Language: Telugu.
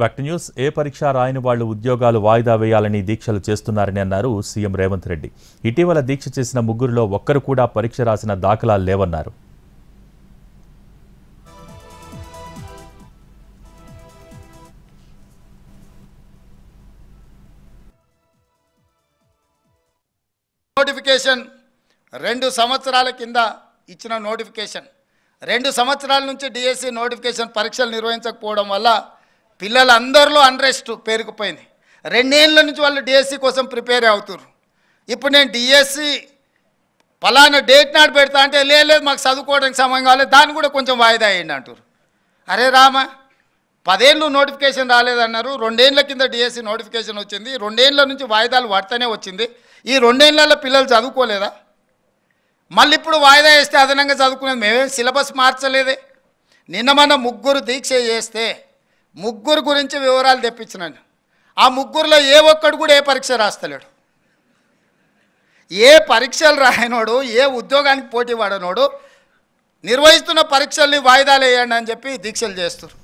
Back to news. ఏ పరీక్ష రాయని వాళ్లు ఉద్యోగాలు వాయిదా వేయాలని దీక్షలు చేస్తున్నారని అన్నారు సీఎం రేవంత్ రెడ్డి. ఇటీవల దీక్ష చేసిన ముగ్గురులో ఒక్కరు కూడా పరీక్ష రాసిన దాఖలాలు లేవన్నారు. నోటిఫికేషన్ 2 సంవత్సరాల కింద ఇచ్చిన నోటిఫికేషన్ 2 సంవత్సరాల నుంచి డిఎస్సి నోటిఫికేషన్ పరీక్షలు నిర్వహించకపోవడం వల్ల పిల్లలందరిలో అన్రెస్ట్ పేరుకుపోయింది. 2 ఏళ్ల నుంచి వాళ్ళు డిఎస్సి కోసం ప్రిపేర్ అవుతున్నారు. ఇప్పుడు నేను డిఎస్సి పలానా డేట్ నాడు పెడతా అంటే లేదు మాకు చదువుకోవడానికి సమయం కాలేదు, దాన్ని కూడా కొంచెం వాయిదా అయ్యింది అంటారు. అరే రామ, 10 ఏళ్ళు నోటిఫికేషన్ రాలేదన్నారు, 2 ఏళ్ల కింద డిఎస్సి నోటిఫికేషన్ వచ్చింది, 2 ఏళ్ల నుంచి వాయిదాలు పడుతూనే వచ్చింది. ఈ 2 ఏళ్లలో పిల్లలు చదువుకోలేదా? మళ్ళీ ఇప్పుడు వాయిదా వేస్తే అదనంగా చదువుకునేది. మేమేం సిలబస్ మార్చలేదే. నిన్న మన ముగ్గురు దీక్ష చేస్తే ముగ్గురు గురించి వివరాలు తెప్పించినాను. ఆ ముగ్గురులో ఏ ఒక్కడు కూడా ఏ పరీక్ష రాస్తలేడు. ఏ పరీక్షలు రాయనోడు, ఏ ఉద్యోగానికి పోటీ పడనోడు నిర్వహిస్తున్న పరీక్షల్ని వాయిదాలు వేయండి అని చెప్పి దీక్షలు చేస్తారు.